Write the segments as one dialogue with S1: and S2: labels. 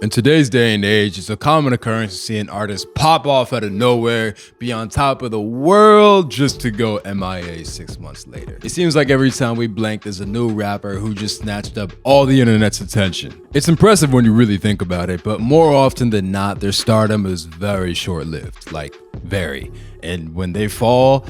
S1: In today's day and age, it's a common occurrence to see an artist pop off out of nowhere, be on top of the world, just to go MIA 6 months later. It seems like every time we blink, there's a new rapper who just snatched up all the internet's attention. It's impressive when you really think about it, but more often than not, their stardom is very short-lived, like very. And when they fall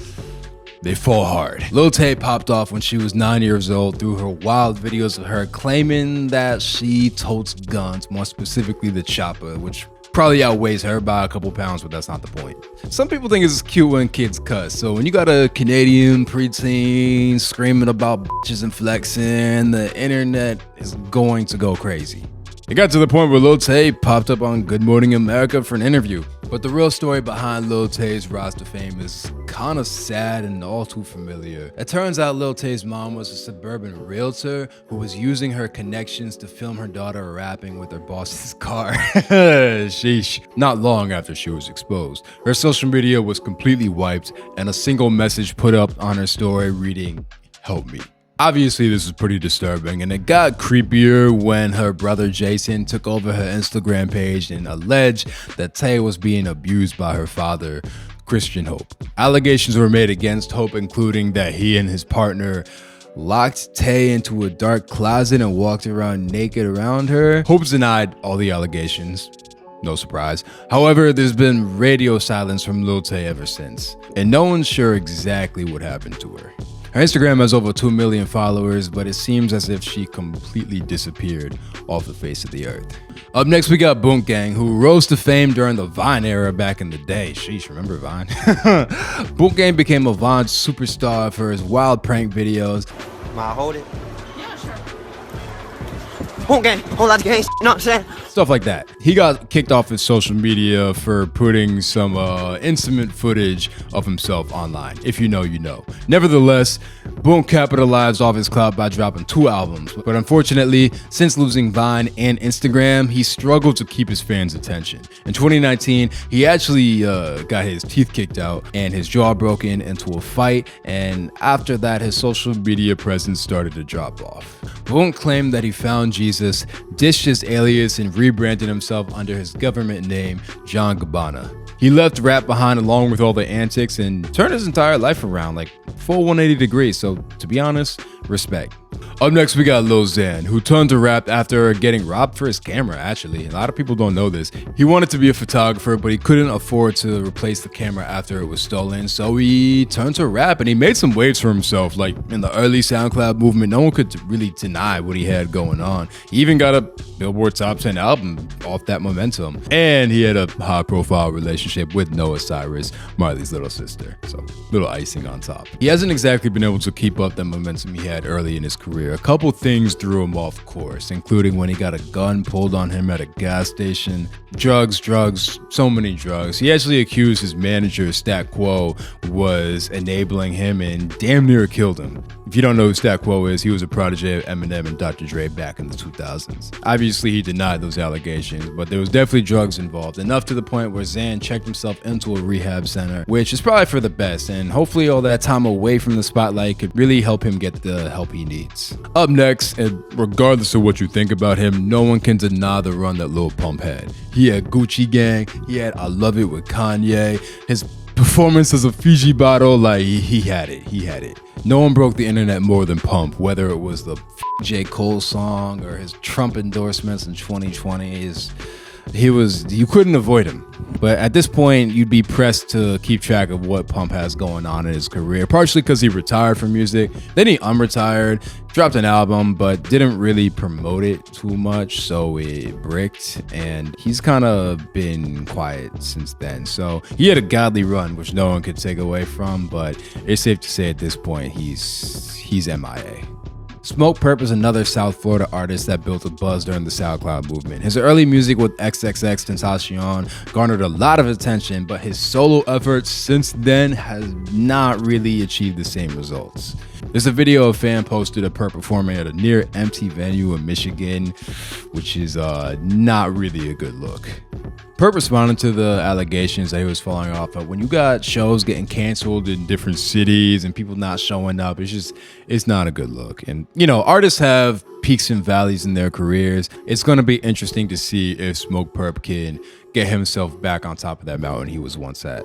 S1: hard. Lil Tay popped off when she was 9 years old through her wild videos of her claiming that she totes guns, more specifically the chopper, which probably outweighs her by a couple pounds, but that's not the point. Some people think it's cute when kids cuss, so when you got a Canadian preteen screaming about bitches and flexing, the internet is going to go crazy. It got to the point where Lil Tay popped up on Good Morning America for an interview. But the real story behind Lil Tay's rise to fame is kinda sad and all too familiar. It turns out Lil Tay's mom was a suburban realtor who was using her connections to film her daughter rapping with her boss's car. Sheesh. Not long after she was exposed, her social media was completely wiped and a single message put up on her story reading, "Help me." Obviously, this was pretty disturbing, and it got creepier when her brother Jason took over her Instagram page and alleged that Tay was being abused by her father, Christian Hope. Allegations were made against Hope, including that he and his partner locked Tay into a dark closet and walked around naked around her. Hope's denied all the allegations. No surprise. However, there's been radio silence from Lil Tay ever since, and no one's sure exactly what happened to her. Her Instagram has over 2 million followers, but it seems as if she completely disappeared off the face of the earth. Up next, we got Boonk Gang, who rose to fame during the Vine era back in the day. Sheesh, remember Vine? Boonk Gang became a Vine superstar for his wild prank videos.
S2: Might I hold it? Yeah, sure. Boonk Gang, whole lot of gang, you know what I'm saying?
S1: Stuff like that. He got kicked off his social media for putting some intimate footage of himself online. If you know, you know. Nevertheless, Boonk capitalized off his clout by dropping 2 albums. But unfortunately, since losing Vine and Instagram, he struggled to keep his fans' attention. In 2019, he actually got his teeth kicked out and his jaw broken into a fight. And after that, his social media presence started to drop off. Boonk claimed that he found Jesus, ditched his alias, and rebranded himself under his government name, John Gabbana. He left rap behind along with all the antics and turned his entire life around, like full 180 degrees, so to be honest, respect. Up next, we got Lil Xan, who turned to rap after getting robbed for his camera, actually. A lot of people don't know this. He wanted to be a photographer, but he couldn't afford to replace the camera after it was stolen, so he turned to rap and he made some waves for himself. Like in the early SoundCloud movement, no one could really deny what he had going on. He even got a Billboard Top 10 album off that momentum. And he had a high-profile relationship with Noah Cyrus, Marley's little sister. So, little icing on top. He hasn't exactly been able to keep up the momentum he had early in his career. A couple things threw him off course, including when he got a gun pulled on him at a gas station. Drugs, so many drugs. He actually accused his manager, Stat Quo, was enabling him and damn near killed him. If you don't know who Stat Quo is, he was a protege of Eminem and Dr. Dre back in the 2000s. Obviously, he denied those allegations, but there was definitely drugs involved, enough to the point where Xan checked himself into a rehab center, which is probably for the best, and hopefully all that time away from the spotlight could really help him get the help he needs. Up next, and regardless of what you think about him, no one can deny the run that Lil Pump had. He had Gucci Gang, he had I Love It with Kanye, his performance as a Fiji bottle, like he had it. No one broke the internet more than Pump, whether it was the J. Cole song or his Trump endorsements in 2020. You couldn't avoid him. But at this point, you'd be pressed to keep track of what Pump has going on in his career, partially because he retired from music, then he unretired, dropped an album, but didn't really promote it too much, so it bricked, and he's kind of been quiet since then. So he had a godly run, which no one could take away from, but it's safe to say at this point, he's MIA. Smokepurpp is another South Florida artist that built a buzz during the SoundCloud movement. His early music with XXXTentacion garnered a lot of attention, but his solo efforts since then has not really achieved the same results. There's a video a fan posted of Purpp performing at a near empty venue in Michigan, which is not really a good look. Purpp responded to the allegations that he was falling off. But when you got shows getting canceled in different cities and people not showing up, it's not a good look. And artists have peaks and valleys in their careers. It's going to be interesting to see if Smokepurpp can get himself back on top of that mountain he was once at.